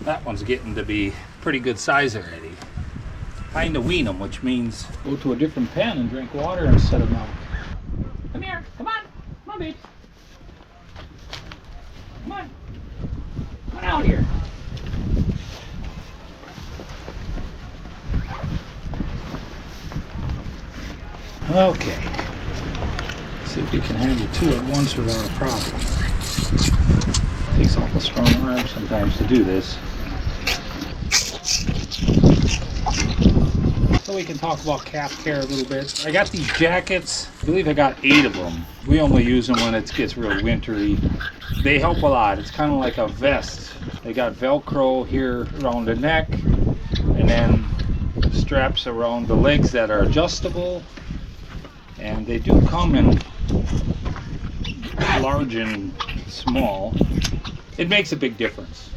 That one's getting to be pretty good size already. Time to wean them, which means go to a different pen and drink water instead of milk. Come here, come on, come on, babe. Come on, come on out here. Okay, see if we can handle two at once without a problem. Takes off a strong arm sometimes to do this. So we can talk about calf care a little bit. I got these jackets. I believe I got 8 of them. We only use them when it gets real wintry. They help a lot. It's kind of like a vest. They got Velcro here around the neck, and then straps around the legs that are adjustable. And they do come in large and small. It makes a big difference.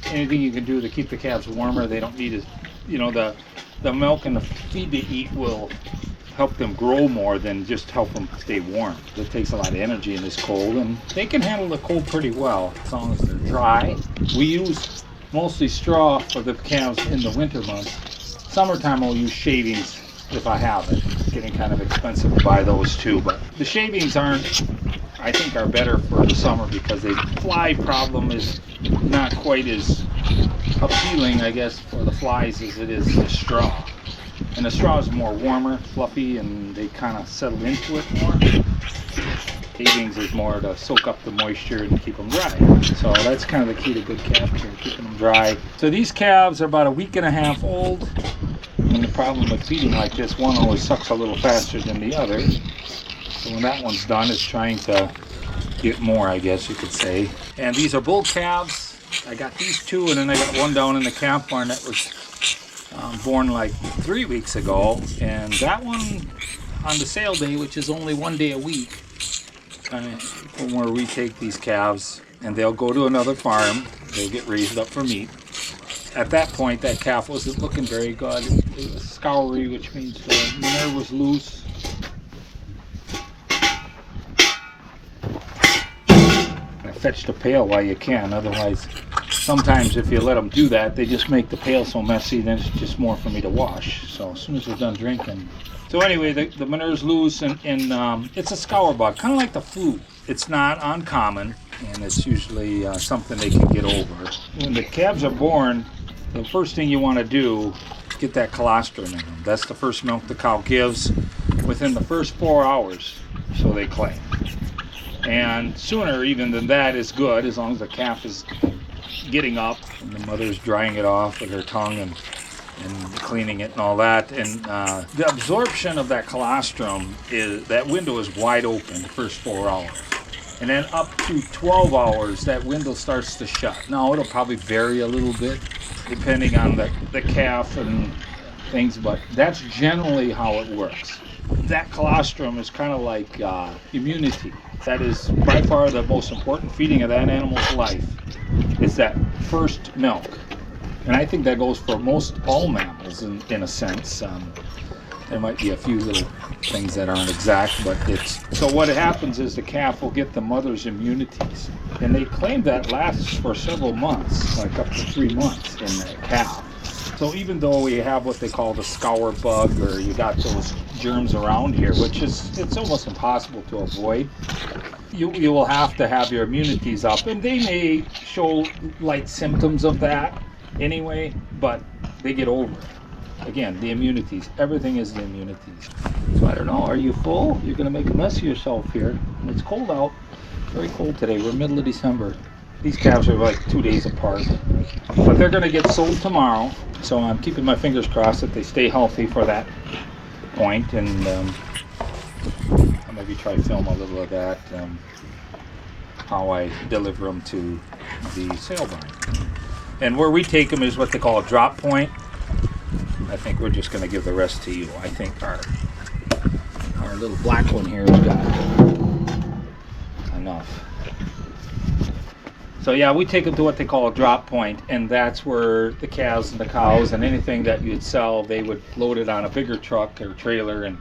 Anything you can do to keep the calves warmer, they don't need the milk and the feed they eat will help them grow more than just help them stay warm. It takes a lot of energy in this cold, and they can handle the cold pretty well as long as they're dry. We use mostly straw for the calves in the winter months. Summertime I'll use shavings if I have it. It's getting kind of expensive to buy those too, but the shavings I think are better for the summer because the fly problem is not quite as appealing, I guess, for the flies as it is the straw. And the straw is more warmer, fluffy, and they kind of settle into it more. Shavings is more to soak up the moisture and keep them dry. So that's kind of the key to good calf care, keeping them dry. So these calves are about a week and a half old. And the problem with feeding like this, one always sucks a little faster than the other. So when that one's done, it's trying to get more, I guess you could say. And these are bull calves. I got these 2, and then I got one down in the calf barn that was born like 3 weeks ago. And that one on the sale day, which is only 1 day a week, where we take these calves and they'll go to another farm. They'll get raised up for meat. At that point, that calf wasn't looking very good. It was scoury, which means the manure was loose. Fetch the pail while you can, otherwise sometimes if you let them do that, they just make the pail so messy, then it's just more for me to wash. So as soon as we're done drinking. So anyway, the manure's loose, and it's a scour bug, kind of like the flu. It's not uncommon, and it's usually something they can get over. When the calves are born, the first thing you want to do is get that colostrum in them. That's the first milk the cow gives within the first 4 hours, so they claim. And sooner even than that is good, as long as the calf is getting up and the mother's drying it off with her tongue and cleaning it and all that. And the absorption of that colostrum, that window is wide open the first 4 hours. And then up to 12 hours, that window starts to shut. Now, it'll probably vary a little bit depending on the calf and things, but that's generally how it works. That colostrum is kind of like immunity. That is by far the most important feeding of that animal's life, is that first milk. And I think that goes for all mammals in a sense. There might be a few little things that aren't exact, but so what happens is the calf will get the mother's immunities. And they claim that lasts for several months, like up to 3 months in the calf. So even though we have what they call the scour bug, or you got those germs around here, which it's almost impossible to avoid, you will have to have your immunities up, and they may show light symptoms of that anyway, but they get over it. Again, the immunities. Everything is the immunities. So I don't know. Are you full? You're going to make a mess of yourself here. It's cold out. Very cold today. We're middle of December. These calves are like 2 days apart. But they're going to get sold tomorrow. So I'm keeping my fingers crossed that they stay healthy for that point. And I'll maybe try to film a little of that. How I deliver them to the sale barn. And where we take them is what they call a drop point. I think we're just going to give the rest to you. I think our little black one here has got enough. So yeah, we take them to what they call a drop point, and that's where the calves and the cows and anything that you'd sell, they would load it on a bigger truck or trailer and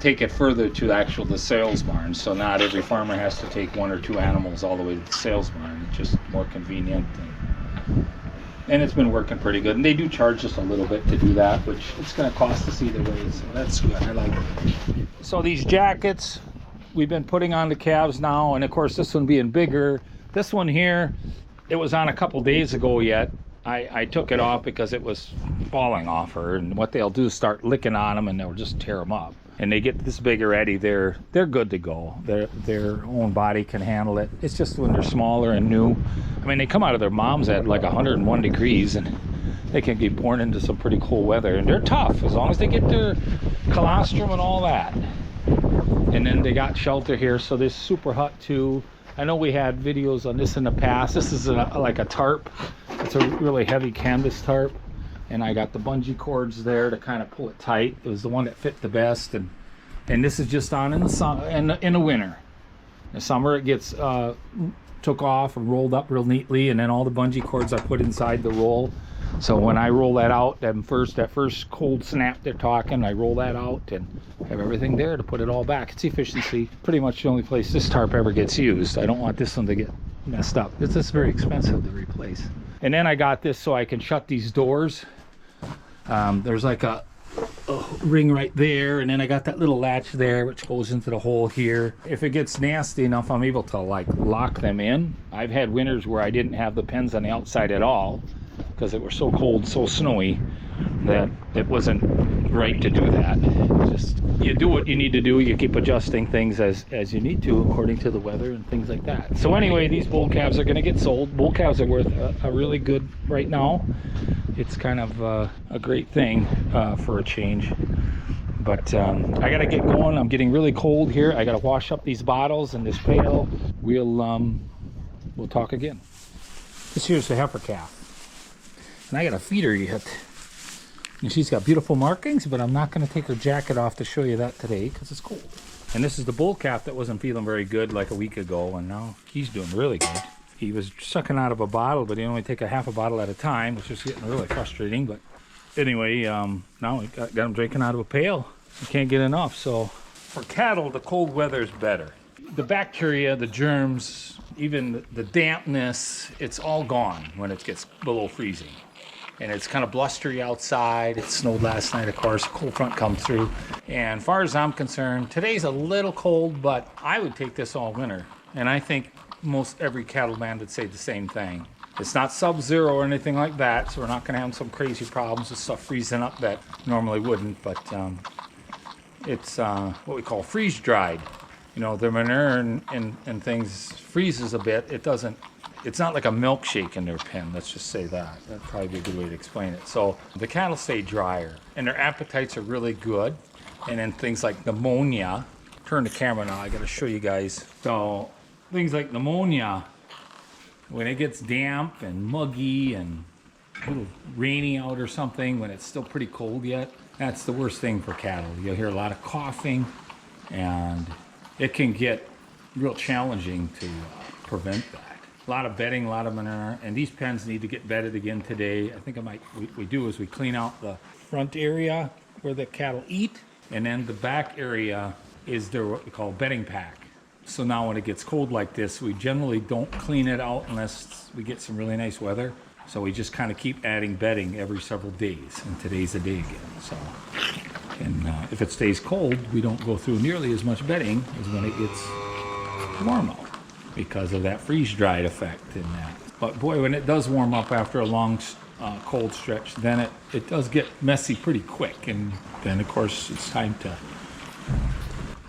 take it further to the sales barn. So not every farmer has to take 1 or 2 animals all the way to the sales barn. It's just more convenient. And it's been working pretty good. And they do charge us a little bit to do that, which it's going to cost us either way. So that's good. I like it. So these jackets we've been putting on the calves now. And of course, this one being bigger. This one here, it was on a couple days ago yet. I took it off because it was falling off her. And what they'll do is start licking on them and they'll just tear them up. And they get this big already, they're good to go. Their own body can handle it. It's just when they're smaller and new. I mean, they come out of their moms at like 101 degrees and they can be born into some pretty cold weather. And they're tough as long as they get their colostrum and all that. And then they got shelter here, so this super hut too. I know we had videos on this in the past. This is like a tarp. It's a really heavy canvas tarp. And I got the bungee cords there to kind of pull it tight. It was the one that fit the best. And this is just on in the summer, in the winter. In the summer it gets took off and rolled up real neatly, and then all the bungee cords I put inside the roll. So when I roll that out, that first cold snap they're talking, I roll that out and have everything there to put it all back. It's efficiency. Pretty much the only place this tarp ever gets used. I don't want this one to get messed up. It's just very expensive to replace. And then I got this so I can shut these doors. There's like a ring right there, and then I got that little latch there which goes into the hole here. If it gets nasty enough, I'm able to like lock them in. I've had winters where I didn't have the pens on the outside at all because it was so cold, so snowy, that it wasn't right to do that. Just you do what you need to do. You keep adjusting things as you need to according to the weather and things like that. So anyway, these bull calves are going to get sold. Bull calves are worth a really good right now. It's kind of a great thing for a change. But I got to get going. I'm getting really cold here. I got to wash up these bottles in this pail. We'll talk again. This here's the heifer calf. And I got to feed her yet. And she's got beautiful markings, but I'm not going to take her jacket off to show you that today because it's cold. And this is the bull calf that wasn't feeling very good like a week ago, and now he's doing really good. He was sucking out of a bottle, but he only take a half a bottle at a time, which was getting really frustrating. But anyway, now we got him drinking out of a pail. You can't get enough. So for cattle, the cold weather is better. The bacteria, the germs, even the dampness, it's all gone when it gets below freezing. And it's kind of blustery outside. It snowed last night, of course. Cold front comes through. And as far as I'm concerned, today's a little cold, but I would take this all winter. And I think most every cattleman would say the same thing. It's not sub-zero or anything like that, so we're not going to have some crazy problems with stuff freezing up that normally wouldn't. But it's what we call freeze-dried. You know, the manure and things freezes a bit. It's not like a milkshake in their pen, let's just say that. That'd probably be a good way to explain it. So the cattle stay drier, and their appetites are really good. And then things like pneumonia, turn the camera now, I gotta show you guys. So things like pneumonia, when it gets damp and muggy and a little rainy out or something, when it's still pretty cold yet, that's the worst thing for cattle. You'll hear a lot of coughing, and it can get real challenging to prevent that. A lot of bedding, a lot of manure, and these pens need to get bedded again today. I think we do is we clean out the front area where the cattle eat, and then the back area is their what we call bedding pack. So now when it gets cold like this, we generally don't clean it out unless we get some really nice weather. So we just kind of keep adding bedding every several days, and today's the day again. So, and if it stays cold, we don't go through nearly as much bedding as when it gets warm out, because of that freeze-dried effect in that. But boy, when it does warm up after a long cold stretch, then it does get messy pretty quick. And then, of course, it's time to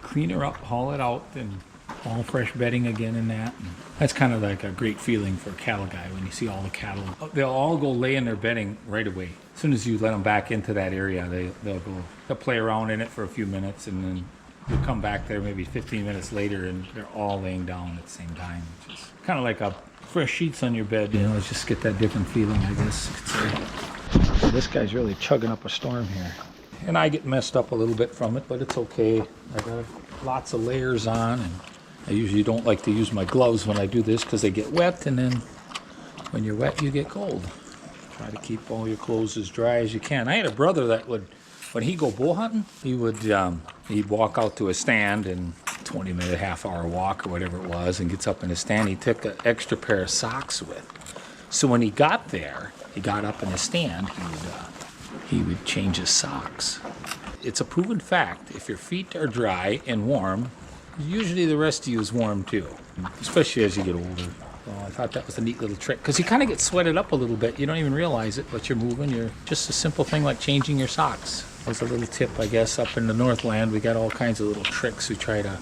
clean her up, haul it out, and all fresh bedding again in that. And that's kind of like a great feeling for a cattle guy when you see all the cattle. They'll all go lay in their bedding right away. As soon as you let them back into that area, they'll play around in it for a few minutes, and then you'll come back there maybe 15 minutes later, and they're all laying down at the same time. Which is kind of like a fresh sheets on your bed, you know. Let's just get that different feeling, I guess you could say. So this guy's really chugging up a storm here. And I get messed up a little bit from it, but it's okay. I got lots of layers on, and I usually don't like to use my gloves when I do this because they get wet, and then when you're wet, you get cold. Try to keep all your clothes as dry as you can. I had a brother that would, when he'd go bull hunting, he'd walk out to a stand, and 20-minute, half-hour walk or whatever it was, and gets up in his stand. He took an extra pair of socks with. So when he got there, he got up in his stand, he would change his socks. It's a proven fact, if your feet are dry and warm, usually the rest of you is warm too, especially as you get older. So I thought that was a neat little trick, because you kind of get sweated up a little bit. You don't even realize it, but you're moving. You're just a simple thing like changing your socks. That's a little tip, I guess. Up in the Northland, we got all kinds of little tricks. We try to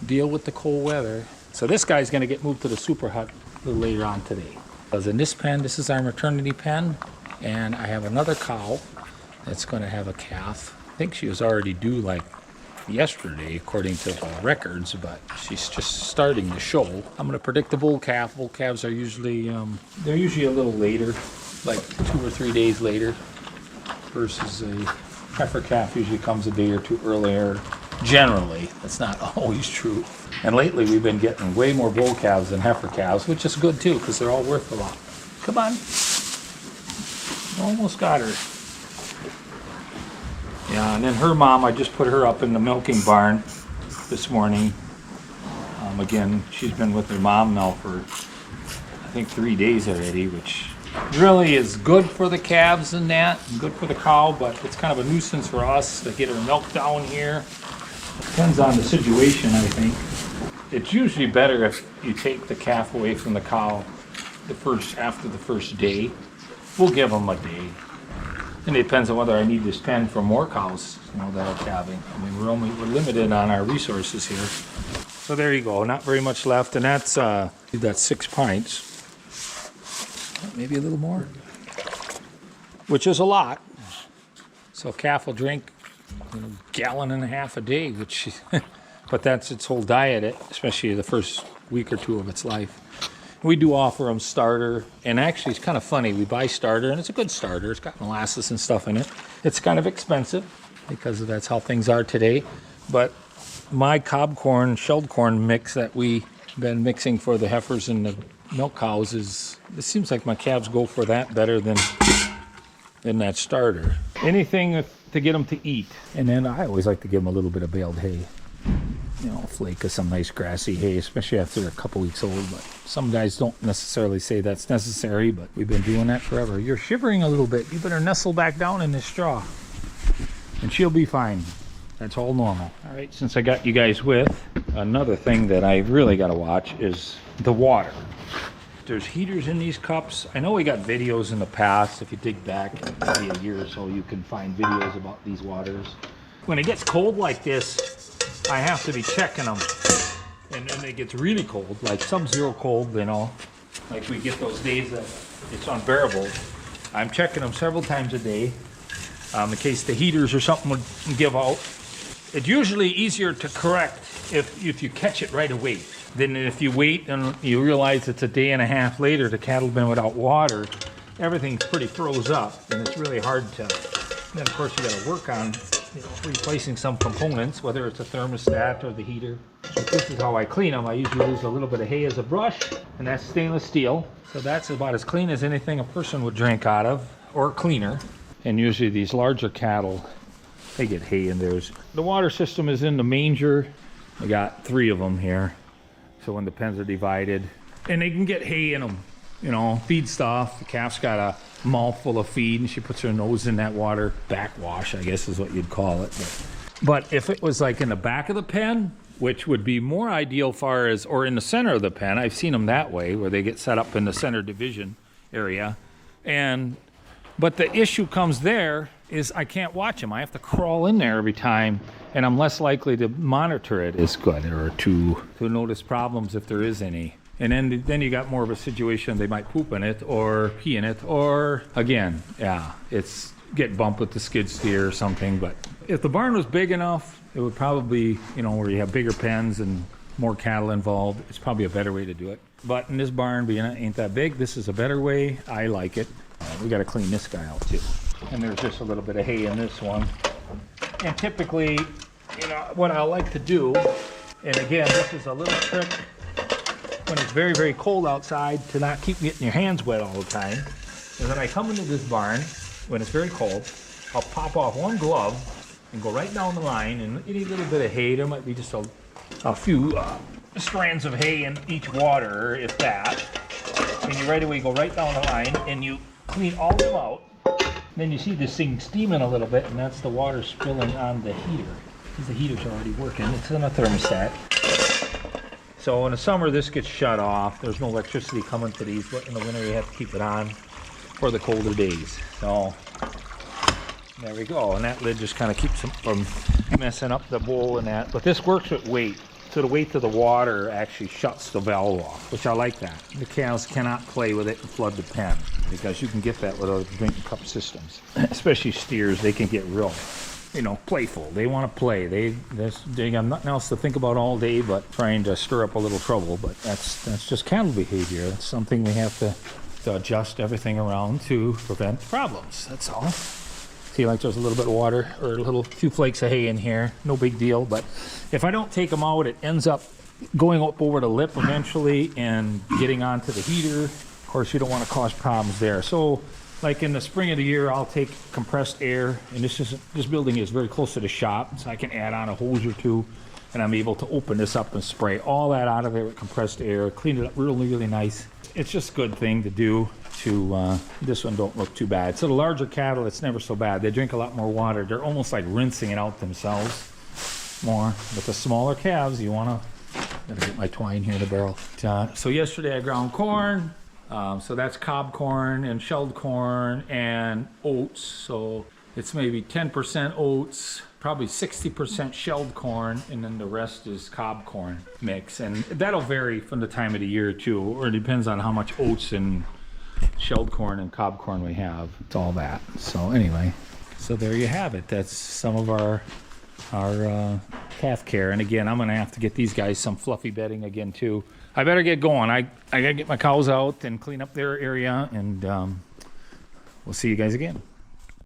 deal with the cold weather. So this guy's going to get moved to the super hut a little later on today. Because in this pen, this is our maternity pen, and I have another cow that's going to have a calf. I think she was already due like yesterday, according to the records, but she's just starting to show. I'm going to predict the bull calf. Bull calves are usually, they're usually a little later, like 2 or 3 days later, versus a heifer calf usually comes a day or two earlier. Generally, that's not always true. And lately we've been getting way more bull calves than heifer calves, which is good too, because they're all worth a lot. Come on. Almost got her. Yeah, and then her mom, I just put her up in the milking barn this morning. Again, she's been with her mom now for, I think, 3 days already, which really is good for the calves and that, and good for the cow, but it's kind of a nuisance for us to get her milk down here. Depends on the situation, I think. It's usually better if you take the calf away from the cow after the first day. We'll give them a day. And it depends on whether I need this pen for more cows, that are calving. I mean, we're limited on our resources here. So there you go. Not very much left, and that's 6 pints, maybe a little more, which is a lot. So a calf will drink a gallon and a half a day, which, but that's its whole diet, especially the first week or two of its life. We do offer them starter, and actually it's kind of funny. We buy starter, and it's a good starter. It's got molasses and stuff in it. It's kind of expensive because that's how things are today. But my cob corn, shelled corn mix that we've been mixing for the heifers and the milk cows it seems like my calves go for that better than that starter. Anything to get them to eat. And then I always like to give them a little bit of baled hay. A flake of some nice grassy hay, especially after they're a couple weeks old. But some guys don't necessarily say that's necessary, but we've been doing that forever. You're shivering a little bit. You better nestle back down in this straw. And she'll be fine. That's all normal. All right, since I got you guys with, another thing that I really got to watch is the water. There's heaters in these cups. I know we got videos in the past. If you dig back maybe a year or so, you can find videos about these waters. When it gets cold like this, I have to be checking them, and then it gets really cold, like sub-zero cold, like we get those days that it's unbearable. I'm checking them several times a day in case the heaters or something would give out. It's usually easier to correct if you catch it right away than if you wait and you realize it's a day and a half later, the cattle have been without water, everything's pretty froze up, and it's really hard to, then of course you got to work on replacing some components, whether it's a thermostat or the heater. So this is how I clean them. I usually use a little bit of hay as a brush, and that's stainless steel. So that's about as clean as anything a person would drink out of, or cleaner. And usually these larger cattle, they get hay in theirs. The water system is in the manger. I got 3 of them here. So when the pens are divided, and they can get hay in them, feed stuff. The calf's got a mouthful of feed, and she puts her nose in that water. Backwash, I guess is what you'd call it. But if it was like in the back of the pen, which would be more ideal or in the center of the pen, I've seen them that way, where they get set up in the center division area, and But the issue comes there is I can't watch them. I have to crawl in there every time, and I'm less likely to monitor it as good or to notice problems if there is any. And then you got more of a situation, they might poop in it or pee in it, or again, yeah, it's get bumped with the skid steer or something. But if the barn was big enough, it would probably, you know, where you have bigger pens and more cattle involved, it's probably a better way to do it. But in this barn, being it ain't that big, this is a better way. I like it. We got to clean this guy out too. And there's just a little bit of hay in this one. And typically, you know, what I like to do, and again, this is a little trick when it's very, very cold outside to not keep getting your hands wet all the time, is when I come into this barn, when it's very cold, I'll pop off one glove and go right down the line, and any little bit of hay, there might be just a few strands of hay in each water, if that. And you right away go right down the line and you clean all of them out. Then you see this thing steaming a little bit, and that's the water spilling on the heater. Because the heater's already working. It's in a thermostat. So in the summer, this gets shut off. There's no electricity coming to these, but in the winter, you have to keep it on for the colder days. So there we go. And that lid just kind of keeps them from messing up the bowl and that. But this works with weight. So the weight of the water actually shuts the valve off, which I like that. The cows cannot play with it and flood the pen, because you can get that with other drinking cup systems. Especially steers, they can get real, you know, playful. They want to play. They got nothing else to think about all day but trying to stir up a little trouble. But that's just cattle behavior. It's something we have to adjust everything around to prevent problems. That's all. See, like there's a little bit of water or a few flakes of hay in here. No big deal. But if I don't take them out, it ends up going up over the lip eventually and getting onto the heater. Of course, you don't want to cause problems there. So like in the spring of the year, I'll take compressed air, and this building is very close to the shop, so I can add on a hose or two, and I'm able to open this up and spray all that out of there with compressed air, clean it up really, really nice. It's just a good thing to do. This one don't look too bad. So the larger cattle, it's never so bad. They drink a lot more water. They're almost like rinsing it out themselves more. But the smaller calves, you want to, gotta get my twine here in the barrel. So yesterday I ground corn. So that's cob corn and shelled corn and oats. So it's maybe 10% oats, probably 60% shelled corn, and then the rest is cob corn mix. And that'll vary from the time of the year too, or it depends on how much oats and shelled corn and cob corn we have. It's all that. So anyway, so there you have it. That's some of our calf care. And again, I'm gonna have to get these guys some fluffy bedding again too. I better get going. I gotta get my cows out and clean up their area, and we'll see you guys again.